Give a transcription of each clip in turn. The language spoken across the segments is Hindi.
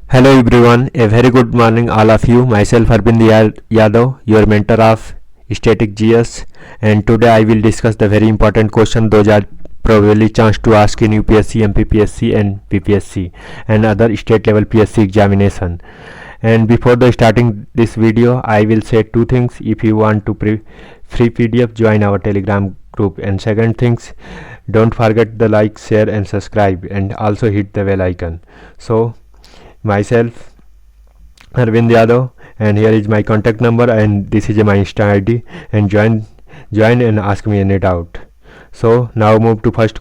Hello everyone, a very good morning all of you. Myself Arvind Yadav, your mentor of static GS, and today I will discuss the very important question those are probably chance to ask in UPSC, MPPSC and PPSC and other state level PSC examination. And before the starting this video, I will say two things. If you want to free PDF, join our Telegram group, and second things, don't forget the like, share and subscribe, and also hit the bell icon. So myself Arvind Yadav, and here is my contact number, and this is my Insta ID, and join and ask me any doubt. So now move to first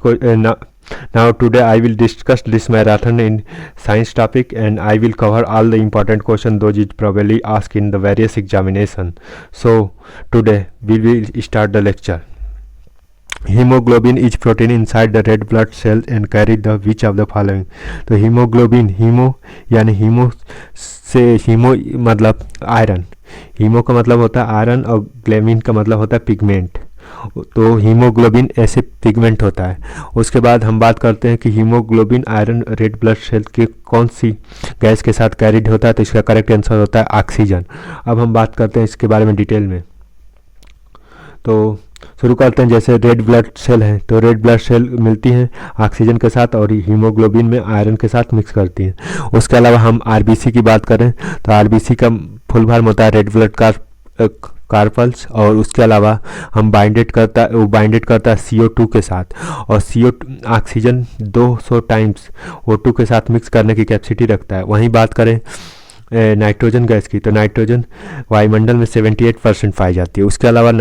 now today I will discuss this marathon in science topic, and I will cover all the important questions those is probably asked in the various examination. So today we will start the lecture. Hemoglobin is protein inside the red blood cells and carry the which of the following. तो हीमोग्लोबिन, हीमो यानी हीमो से हीमो मतलब आयरन, हीमो का मतलब होता है आयरन और ग्लोबिन का मतलब होता है पिगमेंट. तो हीमोग्लोबिन ऐसे पिगमेंट होता है. उसके बाद हम बात करते हैं कि haemoglobin iron red blood cell के कौन सी गैस के साथ कैरिड होता है. तो इसका करेक्ट आंसर होता है ऑक्सीजन. अब हम बात करते हैं इसके बारे में डिटेल में. तो शुरू करते हैं. जैसे रेड ब्लड सेल है तो रेड ब्लड सेल मिलती हैं ऑक्सीजन के साथ और हीमोग्लोबिन में आयरन के साथ मिक्स करती हैं. उसके अलावा हम आरबीसी की बात करें तो आरबीसी का फुल फॉर्म होता है रेड ब्लड कार्पल्स, और उसके अलावा हम बाइंडेड करता है CO2 के साथ, और ऑक्सीजन 200 टाइम्स O2 के साथ मिक्स करने की कैपेसिटी रखता है. वहीं बात करें नाइट्रोजन गैस की तो नाइट्रोजन वायुमंडल में 78% पाई जाती है. उसके अलावा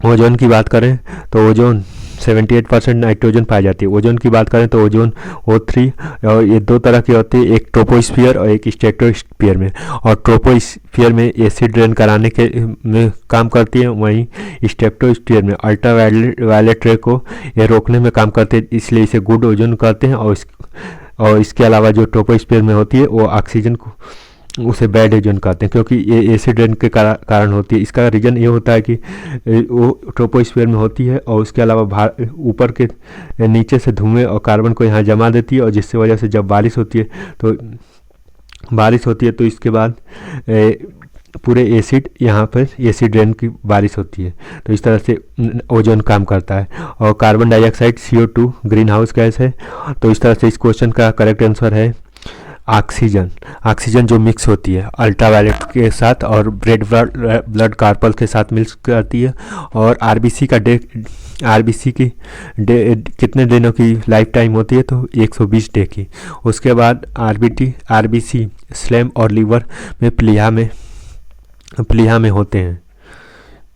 ओजोन की बात करें तो ओजोन 78% नाइट्रोजन पाई जाती है. ओजोन की बात करें तो ओजोन O3, और ये दो तरह की होती है, एक ट्रोपोस्फियर और एक स्ट्रेटोस्फियर में. और ट्रोपोस्फियर में एसिड ड्रेन कराने के में काम करती है, वहीं स्ट्रेटोस्फियर में अल्ट्रावायलेट रे को ये रोकने में काम करते हैं, इसलिए इसे गुड ओजोन कहते हैं. और इसके अलावा जो ट्रोपोस्फियर में होती है वो ऑक्सीजन को उसे बैड ओजोन कहते हैं, क्योंकि ये एसिड रेन के कारण होती है. इसका रीज़न ये होता है कि वो ट्रोपोस्फियर में होती है, और उसके अलावा ऊपर के नीचे से धुएं और कार्बन को यहाँ जमा देती है, और जिससे वजह से जब बारिश होती है तो इसके बाद पूरे एसिड यहाँ पर एसिड रेन की बारिश होती है. तो इस तरह से ओजोन काम करता है. और carbon dioxide CO2 green house gas है. तो इस तरह से इस क्वेश्चन का करेक्ट आंसर है ऑक्सीजन जो मिक्स होती है अल्ट्रावायलेट के साथ और रेड ब्लड कार्पल के साथ मिक्स करती है. और आरबीसी की कितने दिनों की लाइफ टाइम होती है तो 120 डे की. उसके बाद आरबीसी स्लेम और लीवर में प्लीहा में होते हैं.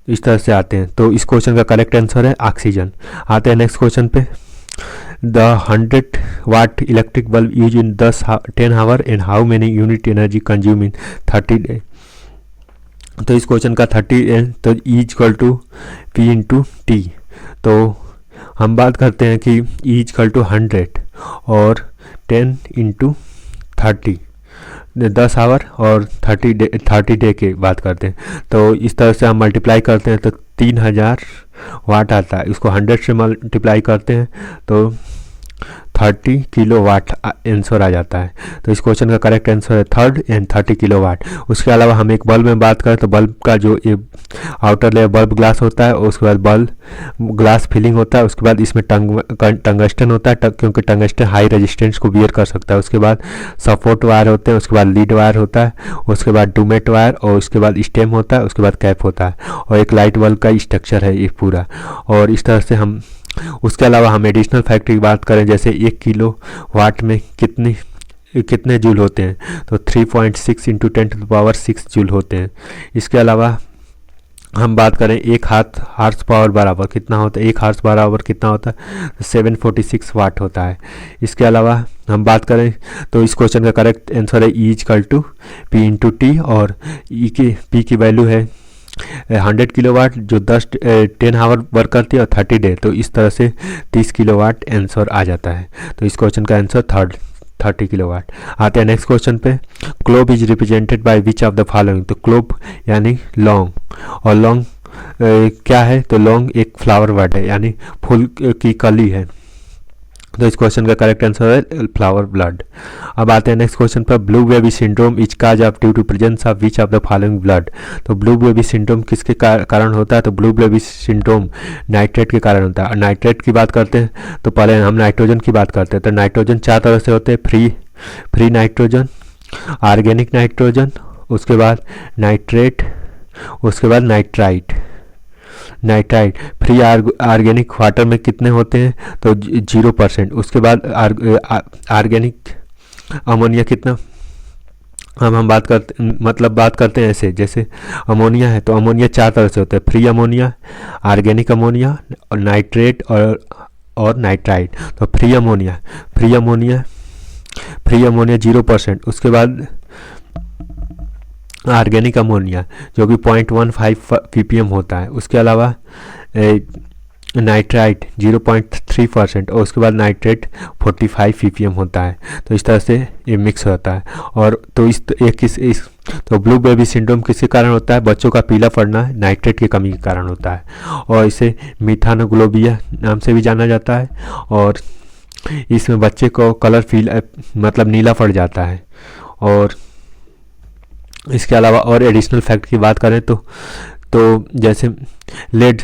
इस तरह से आते हैं. तो इस क्वेश्चन का करेक्ट आंसर है ऑक्सीजन. आते हैं नेक्स्ट क्वेश्चन पे. The 100 watt electric bulb use in 10 our and how many unit energy consume in 30 day. तो इस क्वेश्चन का 30 तो E = P × T. तो हम बात करते हैं कि E = 100 और 10 × 30 10 आवर और 30 डे की बात करते हैं. तो इस तरह से हम मल्टीप्लाई करते हैं तो 3000 वाट आता है. इसको 100 से मल्टीप्लाई करते हैं तो 30 किलोवाट आंसर आ जाता है. तो इस क्वेश्चन का करेक्ट आंसर है 3rd एंड 30 किलोवाट. उसके अलावा हम एक बल्ब में बात करें तो बल्ब का जो आउटर लेयर बल्ब ग्लास होता है, उसके बाद बल्ब ग्लास फिलिंग होता है. उसके बाद इसमें टंगस्टन होता है, क्योंकि टंगस्टन हाई रेजिस्टेंस को बियर कर सकता है. उसके बाद सपोर्ट वायर होते हैं. उसके बाद लीड वायर होता है. उसके बाद डूमेट वायर, और उसके बाद स्टेम होता है. उसके बाद कैप होता है, और एक लाइट बल्ब का स्ट्रक्चर है ये पूरा. और इस तरह से हम उसके अलावा हम एडिशनल फैक्ट की बात करें, जैसे 1 किलो वाट में कितने जूल होते हैं तो 3.6 × 10⁶ जूल होते हैं. इसके अलावा हम बात करें 1 हार्स पावर बराबर कितना होता है, 1 हार्स बराबर कितना होता है तो 746 वाट होता है. इसके अलावा हम बात करें तो इस क्वेश्चन का करेक्ट आंसर है E = P × T, और P की वैल्यू है 100 किलोवाट जो 10 आवर वर्क करती है, और 30 डे. तो इस तरह से 30 किलोवाट आंसर आ जाता है. तो इस क्वेश्चन का आंसर 30 किलोवाट. आते हैं नेक्स्ट क्वेश्चन पे. Clove is represented by which of the following. तो क्लोब यानी लौंग, और लौंग क्या है तो लौंग एक फ्लावर वर्ड है, यानी फूल की कली है. तो इस क्वेश्चन का करेक्ट आंसर है फ्लावर ब्लड। अब आते हैं नेक्स्ट क्वेश्चन पर। Blue baby syndrome is cause of due to presence of which of the following blood. तो ब्लू बेबी सिंड्रोम किसके कारण होता है? तो ब्लू बेबी सिंड्रोम नाइट्रेट के कारण होता है। नाइट्रेट की बात करते हैं तो पहले हम नाइट्रोजन की बात करते हैं। तो नाइट्रोजन 4 तरह से होते हैं, फ्री नाइट्रोजन, ऑर्गेनिक नाइट्रोजन, उसके बाद नाइट्रेट, उसके बाद नाइट्राइट। फ्री ऑर्गेनिक वाटर में कितने होते हैं? तो 0%। उसके बाद ऑर्गेनिक अमोनिया कितना? हम बात करते हैं ऐसे, जैसे अमोनिया है तो अमोनिया 4 तरह से होता है, फ्री अमोनिया, ऑर्गेनिक अमोनिया और नाइट्रेट और नाइट्राइट। तो फ्री अमोनिया 0%। उसके बाद ऑर्गेनिक अमोनिया जो कि 0.15 ppm होता है। उसके अलावा नाइट्राइट 0.3% और उसके बाद नाइट्रेट 45 ppm होता है। तो इस तरह से ये मिक्स होता है। और तो ब्लू बेबी सिंड्रोम किसके कारण होता है? बच्चों का पीला पड़ना नाइट्रेट की कमी के कारण होता है और इसे मिथानोग्लोबिया नाम से भी जाना जाता है। और इसमें बच्चे को कलर मतलब नीला पड़ जाता है। और इसके अलावा और एडिशनल फैक्ट की बात करें तो जैसे लेड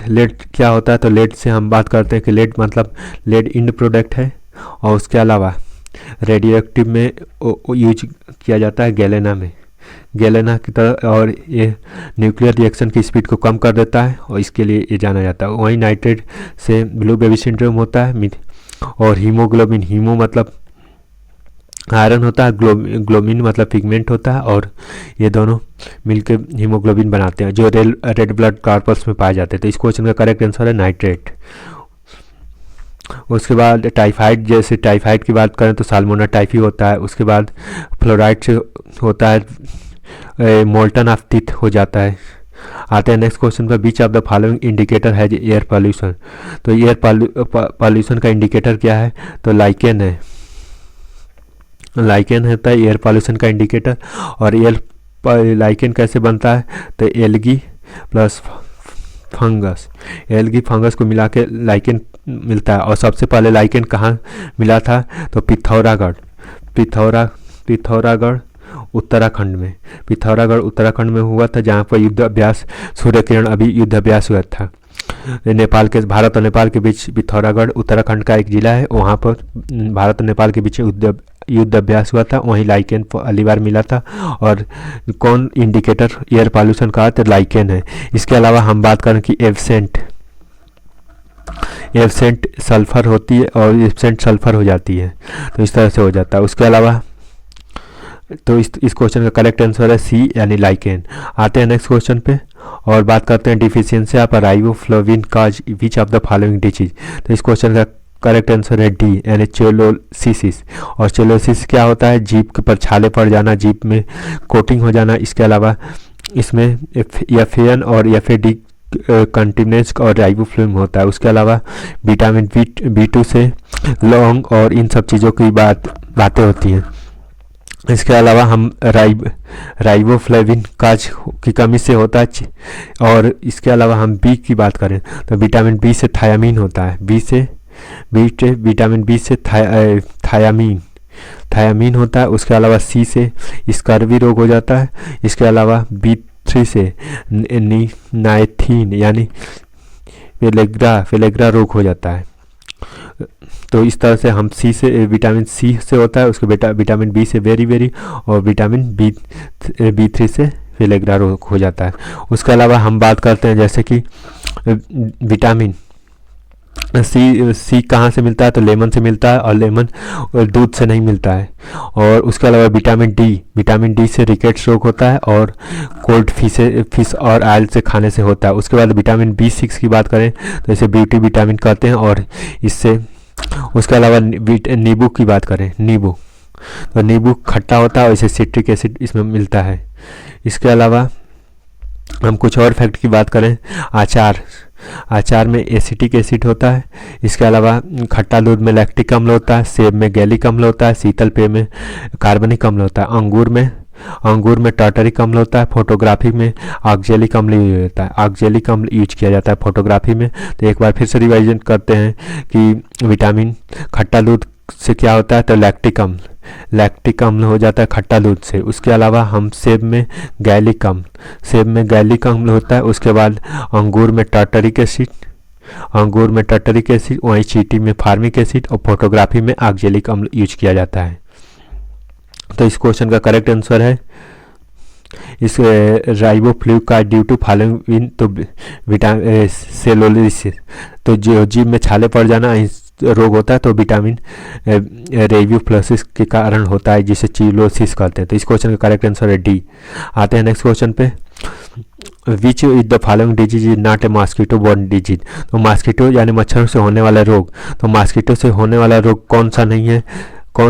क्या होता है? तो लेड से हम बात करते हैं कि लेड इंड प्रोडक्ट है। और उसके अलावा रेडियो एक्टिव में यूज किया जाता है गैलेना की तरह, और ये न्यूक्लियर रिएक्शन की स्पीड को कम कर देता है और इसके लिए ये जाना जाता है। वहीं नाइट्रेट से ब्लू बेबी सिंड्रोम होता है। और हीमोग्लोबिन, हीमो मतलब आयरन होता है, ग्लोबिन मतलब पिगमेंट होता है, और ये दोनों मिलकर हीमोग्लोबिन बनाते हैं जो रेड ब्लड कॉर्पस में पाए जाते हैं। तो इस क्वेश्चन का करेक्ट आंसर है नाइट्रेट। उसके बाद टाइफाइड, जैसे टाइफाइड की बात करें तो साल्मोना टाइफी होता है। उसके बाद फ्लोराइड से होता है मोल्टन ऑफ टीथ हो जाता है। आते हैं नेक्स्ट क्वेश्चन पर। बीच ऑफ द फॉलोइंग इंडिकेटर है एयर पॉल्यूशन। तो एयर पॉल्यूशन का इंडिकेटर क्या है? तो लाइकेन है। लाइकेन होता है एयर पॉल्यूशन का इंडिकेटर। और लाइकेन कैसे बनता है? तो एल्गी प्लस फंगस को मिला के लाइकेन मिलता है। और सबसे पहले लाइकेन कहाँ मिला था? तो पिथौरागढ़ उत्तराखंड में हुआ था, जहाँ पर युद्ध अभ्यास सूर्य किरण अभी युद्ध अभ्यास हुआ था। भारत और नेपाल के बीच पिथौरागढ़ उत्तराखंड का एक जिला है, वहाँ पर भारत और नेपाल के बीच युद्ध अभ्यास हुआ था, वहीं लाइकेन पहली बार मिला था। और कौन इंडिकेटर एयर पॉल्यूशन का? तो लाइकेन है। इसके अलावा हम बात करें कि एब्सेंट सल्फर होती है और एब्सेंट सल्फर हो जाती है, तो इस तरह से हो जाता है। उसके अलावा तो इस क्वेश्चन का करेक्ट आंसर है सी यानी लाइकेन। आते हैं नेक्स्ट क्वेश्चन पे और बात करते हैं deficiency of riboflavin cause which of the following disease. तो इस क्वेश्चन का करेक्ट आंसर है डी यानी चेलोसिस। और चेलोसिस क्या होता है? जीभ के पर छाले पड़ जाना, जीभ में कोटिंग हो जाना। इसके अलावा इसमें एफएन और एफएडी कंटिन्यूस और राइबोफ्लाविन होता है। उसके अलावा विटामिन B2 से लौंग और इन सब चीज़ों की बातें होती हैं। इसके अलावा हम राइबोफ्लाविन काज की कमी से होता है। और इसके अलावा हम बी की बात करें तो विटामिन बी से थायामीन होता है। विटामिन बी से थायामीन होता है। उसके अलावा सी से स्कर्वी रोग हो जाता है। इसके अलावा B3 से नाइथीन यानी फेलेग्रा रोग हो जाता है। तो इस तरह से हम विटामिन सी से होता है, उसके विटामिन बी से वेरी और विटामिन B3 से फेलेग्रा रोग हो जाता है। उसके अलावा हम बात करते हैं जैसे कि विटामिन सी कहाँ से मिलता है? तो लेमन से मिलता है, और लेमन दूध से नहीं मिलता है। और उसके अलावा विटामिन डी से रिकेट्स रोग होता है और कोल्ड फिश और ऑयल से खाने से होता है। उसके बाद विटामिन B6 की बात करें तो इसे ब्यूटी विटामिन कहते हैं और इससे। उसके अलावा नींबू की बात करें, तो नींबू खट्टा होता है और इसे सिट्रिक एसिड इसमें मिलता है। इसके अलावा हम कुछ और फैक्ट की बात करें, अचार में एसिटिक एसिड होता है। इसके अलावा खट्टा दूध में लैक्टिक अम्ल होता है, सेब में गैलिक अम्ल होता है, शीतल पेय में कार्बनिक अम्ल होता है, अंगूर में अंगूर में टार्टरिक अम्ल होता है, फोटोग्राफी में ऑक्जेलिक अम्ल यूज होता है, ऑक्जेलिक अम्ल यूज किया जाता है फोटोग्राफी में। तो एक बार फिर से रिवाइजन करते हैं कि विटामिन खट्टा दूध से क्या होता है, तो लैक्टिक अम्ल हो जाता है खट्टा दूध से। उसके अलावा हम सेब में गैलिक अम्ल होता है। उसके बाद अंगूर में टार्टरिक एसिड, वहीं चींटी में फार्मिक एसिड और फोटोग्राफी में ऑक्जेलिक अम्ल यूज किया जाता है। तो इस क्वेश्चन का करेक्ट आंसर है इस राइबोफ्लूकार्ड ड्यू टू फॉलोइंग इन, तो विटामिन सेलोलिसिस, तो जो जीभ में छाले पड़ जाना रोग होता है, तो विटामिन रेबियोफ्लोसिस के कारण होता है, जिसे चिलोसिस कहते हैं। तो इस क्वेश्चन का करेक्ट आंसर है डी। आते हैं नेक्स्ट क्वेश्चन पे, which is the following disease is not a mosquito borne disease, तो मॉस्किटो यानी मच्छरों से होने वाला रोग, तो मॉस्किटो से होने वाला रोग कौन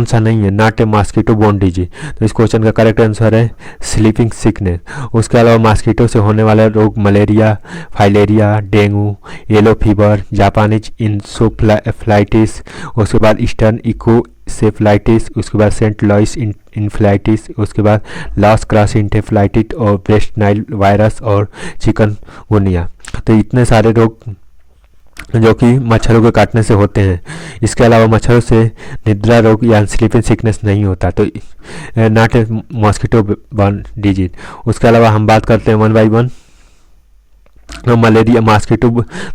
सा नहीं है, not a mosquito borne disease. तो इस क्वेश्चन का करेक्ट आंसर है स्लीपिंग सिकनेस। उसके अलावा मॉस्किटो से होने वाला रोग malaria, filaria, dengue, yellow fever, Japanese encephalitis, उसके बाद ईस्टर्न इकोसेफ्लाइटिस, उसके बाद सेंट लॉइस इन्फ्लाइटिस, उसके बाद लॉस क्रॉस इंटेफ्लाइटिस और वेस्ट नाइल वायरस और चिकनगुनिया। तो इतने सारे रोग जो कि मच्छरों के काटने से होते हैं। इसके अलावा मच्छरों से निद्रा रोग या स्लीपिंग सिकनेस नहीं होता, तो not a mosquito borne disease. उसके अलावा हम बात करते हैं one by one. Malaria mosquito,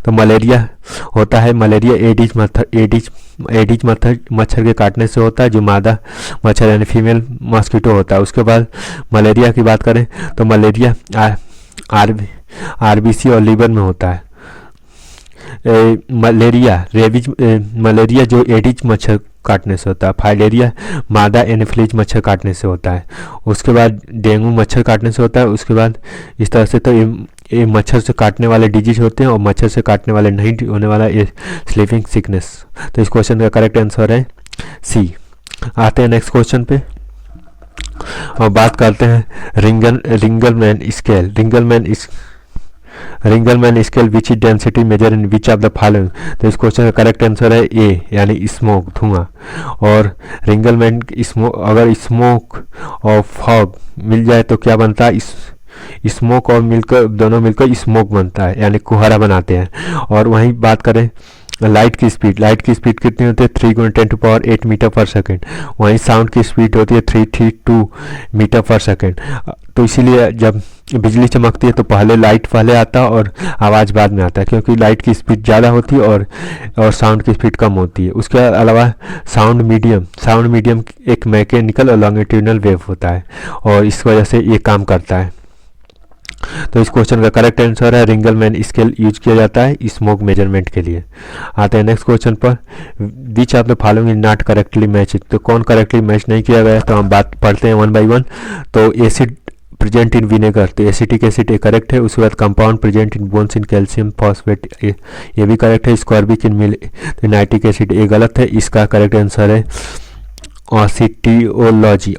तो मलेरिया होता है, मलेरिया एडिज मच्छर के काटने से होता है, जो मादा मच्छर यानी फीमेल मॉस्किटो होता है। उसके बाद मलेरिया की बात करें तो मलेरिया आरबीसी और लीवर में होता है। मलेरिया जो एडिज मच्छर काटने से होता है, फाइलेरिया मादा एनाफिलीज मच्छर काटने से होता है। उसके बाद डेंगू मच्छर काटने से होता है। उसके बाद इस तरह से तो ये मच्छर से काटने वाले डिजीज होते हैं, और मच्छर से काटने वाले नहीं होने वाला ये स्लीपिंग सिकनेस। तो इस क्वेश्चन का करेक्ट आंसर है सी। आते हैं नेक्स्ट क्वेश्चन पे और बात करते हैं Ringelmann scale which is density measure in which of the following. तो इस क्वेश्चन का करेक्ट आंसर है ए, यानी स्मोक, धुआं। और रिंगलमैन अगर स्मोक और फॉग मिल जाए तो क्या बनता है, स्मोक और दोनों मिलकर स्मोक बनता है, यानी कुहरा बनाते हैं। और वहीं बात करें लाइट की स्पीड कितनी होती है, 3 × 10⁸ मीटर पर सेकेंड। वहीं साउंड की स्पीड होती है 332 मीटर पर सेकेंड। तो इसीलिए जब बिजली चमकती है तो पहले लाइट पहले आता है और आवाज़ बाद में आता है, क्योंकि लाइट की स्पीड ज़्यादा होती है और साउंड की स्पीड कम होती है। उसके अलावा साउंड मीडियम एक मैकेनिकल और लॉन्गिट्यूडनल वेव होता है, और इस वजह से ये काम करता है। तो इस क्वेश्चन का करेक्ट आंसर है रिंगलमैन स्केल यूज किया जाता है स्मोक मेजरमेंट के लिए। आते हैं नेक्स्ट क्वेश्चन पर, which of the following is not correctly match. तो कौन करेक्टली मैच नहीं किया गया, तो हम बात पढ़ते हैं वन बाई वन। तो एसिड प्रेजेंट इन विनेगर, तो एसिटिक एसिड ये करेक्ट है। उसके बाद compound present in bones in calcium phosphate, ये भी करेक्ट है। स्कॉर्बिक इन मिल नाइट्रिक एसिड ये गलत है। इसका करेक्ट आंसर है ऑस्टियोलॉजी।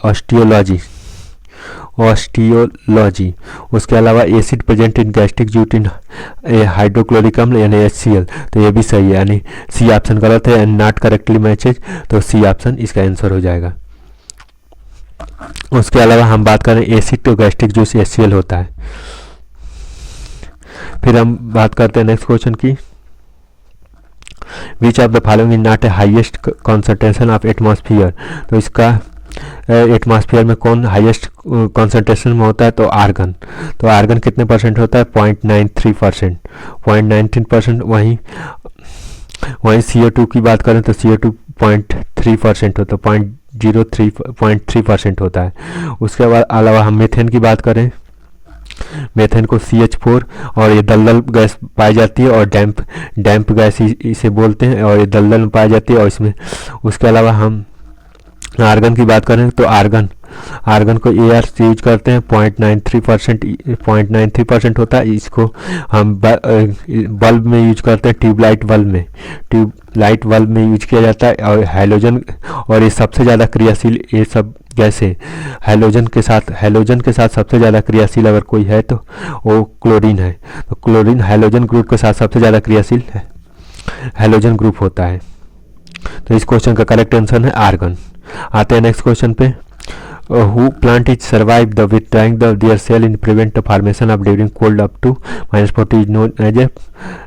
उसके अलावा acid present in gastric jute in hydrochloric अम्ल यानी HCl, तो ये भी सही है, यानी सी ऑप्शन गलत है एंड नॉट करेक्टली मैचेज, तो सी ऑप्शन इसका आंसर हो जाएगा। उसके अलावा हम बात करें एसिड तो गैस्ट्रिक जूस HCl होता है। फिर हम बात करते हैं नेक्स्ट क्वेश्चन की, विच of the following is not a highest concentration of atmosphere. तो इसका एटमॉस्फेयर में कौन हाईएस्ट कॉन्सेंट्रेशन में होता है, तो आर्गन। तो आर्गन कितने परसेंट होता है, 0.93%। वहीं CO2 की बात करें तो CO2 0.3% होता है, 0.3% होता है। उसके बाद अलावा हम मीथेन की बात करें, मीथेन को CH4 और ये दलदल गैस पाई जाती है, और डैम्प गैस इसे बोलते हैं, और ये दलदल में पाई जाती है। और इसमें उसके अलावा हम आर्गन की बात करें तो आर्गन को AR से यूज करते हैं, 0.93% होता है। इसको हम बल्ब में यूज करते हैं, ट्यूबलाइट बल्ब में यूज किया जाता है। और हैलोजन, और ये सबसे ज़्यादा क्रियाशील, ये सब गैसें हैलोजन के साथ सबसे ज़्यादा क्रियाशील अगर कोई है तो वो क्लोरीन है। तो क्लोरीन हैलोजन ग्रुप के साथ सबसे ज़्यादा क्रियाशील है, हैलोजन ग्रुप होता है। तो इस क्वेश्चन का करेक्ट आंसर है आर्गन। आते हैं नेक्स्ट क्वेश्चन पे, who plant is survive the withdrawing their cell in prevent the formation of during cold up to -40 is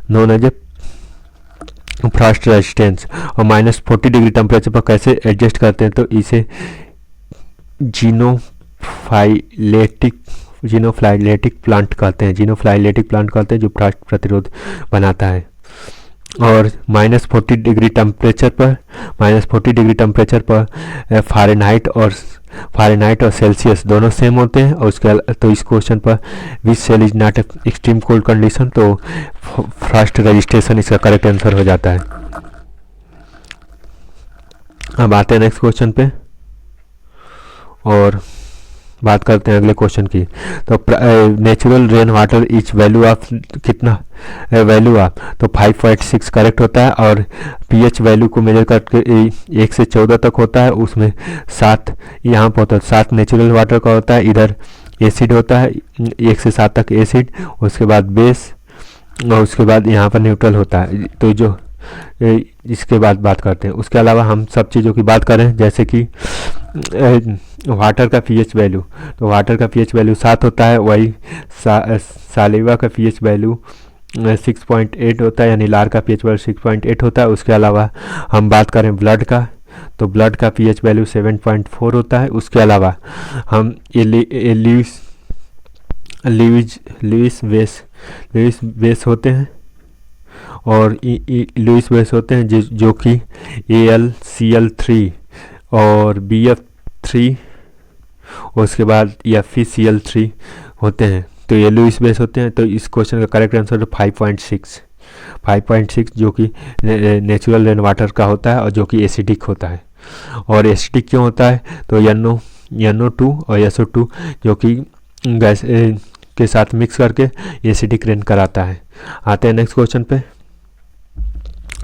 known as a Frost resistance. और -40 डिग्री टेम्परेचर पर कैसे एडजस्ट करते हैं, तो इसे जीनोफ्लाइलेटिक प्लांट कहते हैं, जो फ्रॉस्ट प्रतिरोध बनाता है। और -40 डिग्री टेम्परेचर पर फ़ारेनहाइट और सेल्सियस दोनों सेम होते हैं। और उसके तो इस क्वेश्चन पर which cell is not extreme cold condition, तो फ्रॉस्ट रजिस्ट्रेशन इसका करेक्ट आंसर हो जाता है। अब आते हैं नेक्स्ट क्वेश्चन पे और बात करते हैं अगले क्वेश्चन की। तो natural rain water etch value of कितना तो 5.6 करेक्ट होता है। और पीएच वैल्यू को मेजर करके 1 से 14 तक होता है, उसमें 7 यहाँ पर होता है, 7 नेचुरल वाटर का होता है। इधर एसिड होता है 1 से 7 तक एसिड, उसके बाद बेस और उसके बाद यहाँ पर न्यूट्रल होता है। तो जो इसके बाद बात करते हैं, उसके अलावा हम सब चीज़ों की बात करें, जैसे कि वाटर का पीएच वैल्यू, तो वाटर का पीएच वैल्यू 7 होता है। वही सालिवा का पीएच वैल्यू 6.8 होता है, यानी लार का पीएच वैल्यू 6.8 होता है। उसके अलावा हम बात करें ब्लड का, तो ब्लड का पीएच वैल्यू 7.4 होता है। उसके अलावा हम लुइस बेस होते हैं और लुइस बेस होते हैं जो कि AlCl3 और BF3 उसके बाद FeCl3 होते हैं, तो ये लुइस बेस होते हैं। तो इस क्वेश्चन का करेक्ट आंसर 5.6 जो कि नेचुरल रेन वाटर का होता है और जो कि एसिडिक होता है। और एसिडिक क्यों होता है, तो NO2 और SO2 जो कि गैस के साथ मिक्स करके एसिडिक रेन कराता है। आते हैं नेक्स्ट क्वेश्चन पे,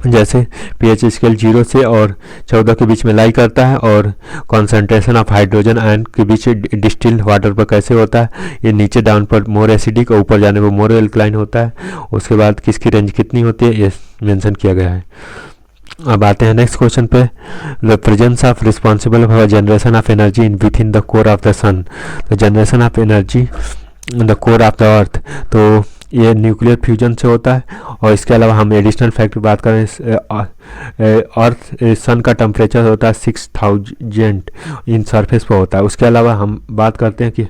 जैसे पीएच स्केल 0 से और 14 के बीच में लाई करता है और कॉन्सेंट्रेशन ऑफ हाइड्रोजन आयन के बीच डिस्टिल्ड वाटर पर कैसे होता है, ये नीचे डाउन पर मोर एसिडिक और ऊपर जाने पर मोर एल्कलाइन होता है। उसके बाद किसकी रेंज कितनी होती है ये मेंशन किया गया है। अब आते हैं नेक्स्ट क्वेश्चन पे, the presence of responsible for generation of energy in with in the core of the sun. तो generation of energy in the core of the earth, तो ये न्यूक्लियर फ्यूजन से होता है। और इसके अलावा हम एडिशनल फैक्ट बात करें, अर्थ सन का टेम्परेचर होता है 6000 इन सरफेस पर होता है। उसके अलावा हम बात करते हैं कि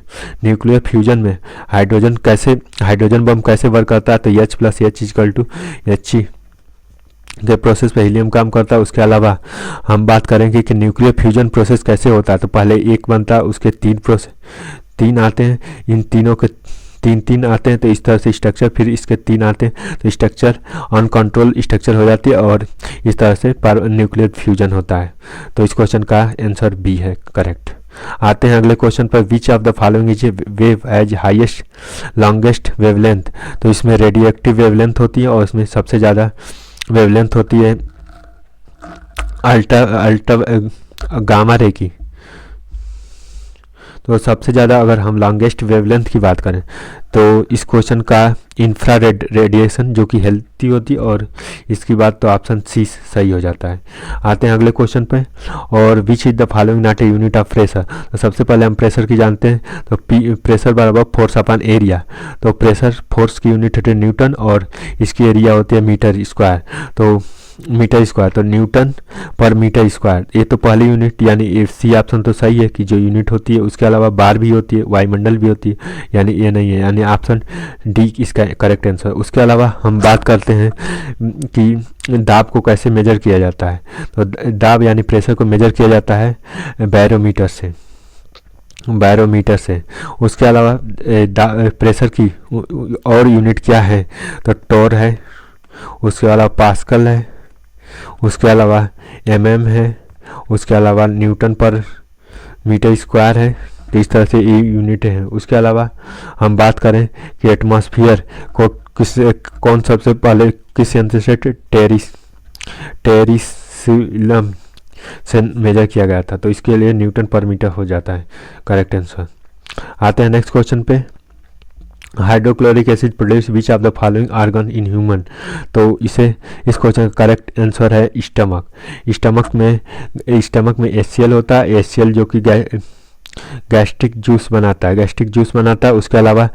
न्यूक्लियर फ्यूजन में हाइड्रोजन बम कैसे वर्क करता है, तो H + H = He के प्रोसेस पे हीलियम काम करता है। उसके अलावा हम बात करेंगे कि न्यूक्लियर फ्यूजन प्रोसेस कैसे होता है, तो पहले एक बनता है, उसके 3 आते हैं, इन तीनों के 3 आते हैं, तो इस तरह से स्ट्रक्चर, फिर इसके 3 आते हैं, तो स्ट्रक्चर अनकंट्रोल स्ट्रक्चर हो जाती है और इस तरह से न्यूक्लियर फ्यूजन होता है। तो इस क्वेश्चन का आंसर बी है करेक्ट। आते हैं अगले क्वेश्चन पर, which of the following is a wave as highest longest wavelength. तो इसमें रेडियो एक्टिव वेवलेंथ होती है और इसमें सबसे ज़्यादा वेवलेंथ होती है गामा रे की। तो सबसे ज़्यादा अगर हम लॉन्गेस्ट वेवलेंथ की बात करें तो इस क्वेश्चन का इंफ्रारेड रेडिएशन जो कि हेल्थी होती है, और इसकी बात तो ऑप्शन सी सही हो जाता है। आते हैं अगले क्वेश्चन पे, और which is the following not a unit of pressure. तो सबसे पहले हम प्रेशर की जानते हैं, तो प्रेशर बराबर फोर्स अपॉन एरिया। तो प्रेशर फोर्स की यूनिट होती है न्यूटन और इसकी एरिया होती है मीटर स्क्वायर। तो न्यूटन पर मीटर स्क्वायर, ये तो पहली यूनिट, यानी सी ऑप्शन तो सही है कि जो यूनिट होती है। उसके अलावा बार भी होती है, वायुमंडल भी होती है, यानी ये नहीं है, यानी ऑप्शन डी इसका करेक्ट आंसर। उसके अलावा हम बात करते हैं कि दाब को कैसे मेजर किया जाता है। तो दाब यानी प्रेशर को मेजर किया जाता है बैरोमीटर से। उसके अलावा प्रेशर की और यूनिट क्या है, तो टोर है, उसके अलावा पास्कल है, उसके अलावा mm है, उसके अलावा न्यूटन पर मीटर स्क्वायर है। तो इस तरह से ये यूनिट है। उसके अलावा हम बात करें कि एटमॉस्फेयर को कौन सबसे पहले किस यंत्र से टेरिसिलम से मेजर किया गया था, तो इसके लिए न्यूटन पर मीटर हो जाता है करेक्ट आंसर। आते हैं नेक्स्ट क्वेश्चन पे, hydrochloric acid produce which of the following organ in human. तो इस क्वेश्चन का करेक्ट आंसर है स्टमक में HCl होता है। HCl जो कि गैस्ट्रिक जूस बनाता है। उसके अलावा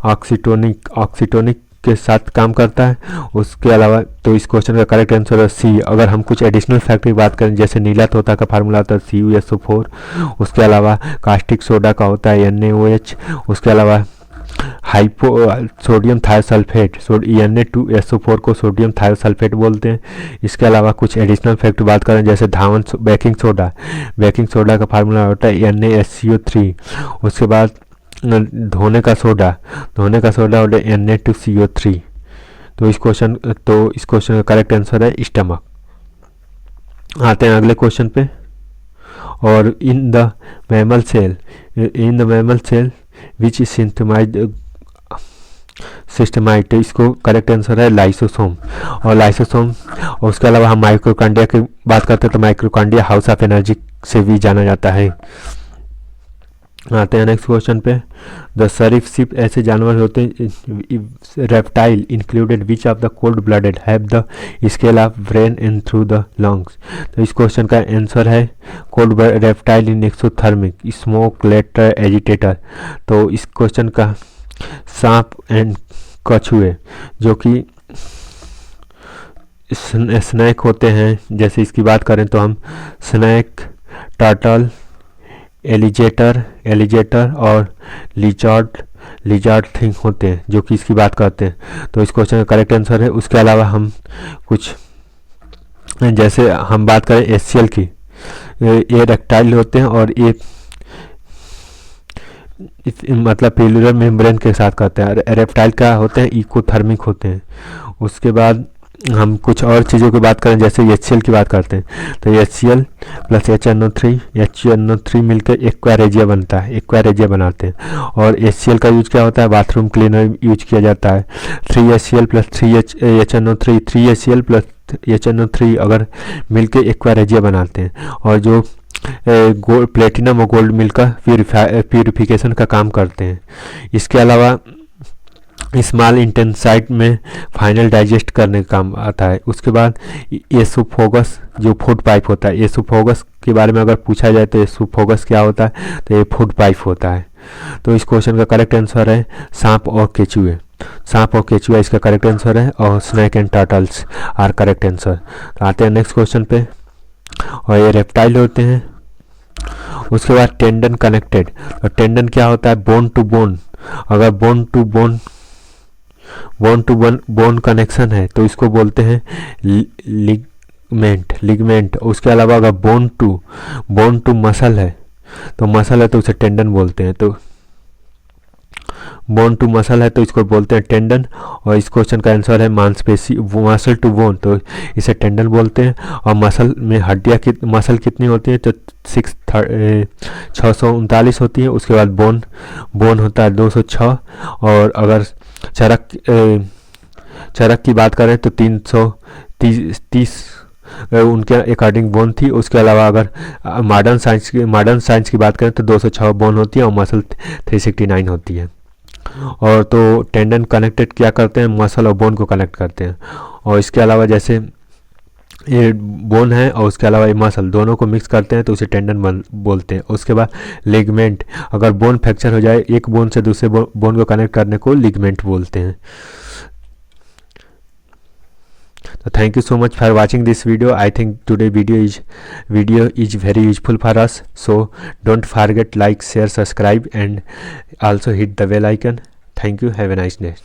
ऑक्सीटोनिक के साथ काम करता है। उसके अलावा तो इस क्वेश्चन का करेक्ट आंसर है सी। अगर हम कुछ एडिशनल फैक्ट की बात करें, जैसे नीला तोता का फार्मूला होता है CuSO4। उसके अलावा कास्टिक सोडा का होता है NaOH। उसके अलावा सोडियम थायोसल्फेट Na2SO4 को सोडियम थायोसल्फेट बोलते हैं। इसके अलावा कुछ एडिशनल फैक्ट बात करें, जैसे बेकिंग सोडा का फार्मूला होता है NaSCO3। उसके बाद धोने का सोडा होता है Na2CO3। तो इस क्वेश्चन का करेक्ट आंसर है स्टमक। आते हैं अगले क्वेश्चन पे। और in the mammal cell which सिस्टमाइड, तो इसको करेक्ट आंसर है लाइसोसोम। और उसके अलावा हम माइक्रोकांडिया की बात करते हैं तो माइक्रोकांडिया हाउस ऑफ एनर्जी से भी जाना जाता है। आते हैं नेक्स्ट क्वेश्चन पे। द सरीसृप ऐसे जानवर होते हैं, reptile included which of the cold blooded have the scale of brain in through the lungs. तो इस क्वेश्चन का आंसर है कोल्ड रेप्टाइल इन एक्सोथर्मिक स्मोक लेटर एजिटेटर। तो इस क्वेश्चन का सांप एंड कछुए जो कि स्नैक होते हैं, जैसे इसकी बात करें तो हम स्नैक, टर्टल, एलिगेटर और लिजार्ड थिंग होते हैं जो कि इसकी बात करते हैं। तो इस क्वेश्चन का करेक्ट आंसर है। उसके अलावा हम कुछ जैसे हम बात करें एससीएल की, ये रेप्टाइल होते हैं और ये मतलब पेलुलर मेम्ब्रेन के साथ करते हैं। रेप्टाइल का होते हैं इकोथर्मिक होते हैं। उसके बाद हम कुछ और चीज़ों की बात करें, जैसे HCl की बात करते हैं तो HCl प्लस HNO3 मिलकर एक्वारेजिया बनाते हैं। और HCl का यूज क्या होता है, बाथरूम क्लीनर यूज किया जाता है। 3HCl plus 3HNO3 plus HNO3 अगर मिलकर एक्वारेजिया बनाते हैं। और जो प्लेटिनम और गोल्ड मिलकर प्यूरिफिकेशन का काम करते हैं। इसके अलावा स्मॉल इंटेंसाइट में फाइनल डाइजेस्ट करने का काम आता है। उसके बाद एसोफोगस जो फूड पाइप होता है, एसोफोगस के बारे में अगर पूछा जाए तो एसोफोगस क्या होता है, तो ये फूड पाइप होता है। तो इस क्वेश्चन का करेक्ट आंसर है सांप और केचुए इसका करेक्ट आंसर है। और snake and turtles are correct answer. तो आते हैं नेक्स्ट क्वेश्चन पे। और ये रेप्टाइल होते हैं। उसके बाद टेंडन कनेक्टेड, और टेंडन क्या होता है, बोन टू बोन। अगर बोन टू बोन कनेक्शन है तो इसको बोलते हैं लिगमेंट। उसके अलावा अगर बोन टू मसल है तो उसे टेंडन बोलते हैं। तो बोन टू मसल है तो इसको बोलते हैं टेंडन। और इस क्वेश्चन का आंसर है मांसपेशी, मसल टू बोन, तो इसे टेंडन बोलते हैं। और मसल में हड्डियाँ मसल कितनी होती है, तो 639 होती है। उसके बाद बोन होता है 206। और अगर चरक की बात करें तो 330 उनके अकॉर्डिंग बोन थी। उसके अलावा अगर मॉडर्न साइंस की बात करें तो 206 बोन होती है और मसल 369 होती है। और तो टेंडन कनेक्टेड क्या करते हैं, मसल और बोन को कनेक्ट करते हैं। और इसके अलावा जैसे ये बोन है और उसके अलावा ये मसल दोनों को मिक्स करते हैं तो उसे टेंडन बोलते हैं। उसके बाद लिगमेंट, अगर बोन फ्रैक्चर हो जाए एक बोन से दूसरे बोन को कनेक्ट करने को लिगमेंट बोलते हैं। So thank you so much for watching this video. I think today video is very useful for us. So don't forget like, share, subscribe and also hit the bell icon. Thank you. Have a nice day.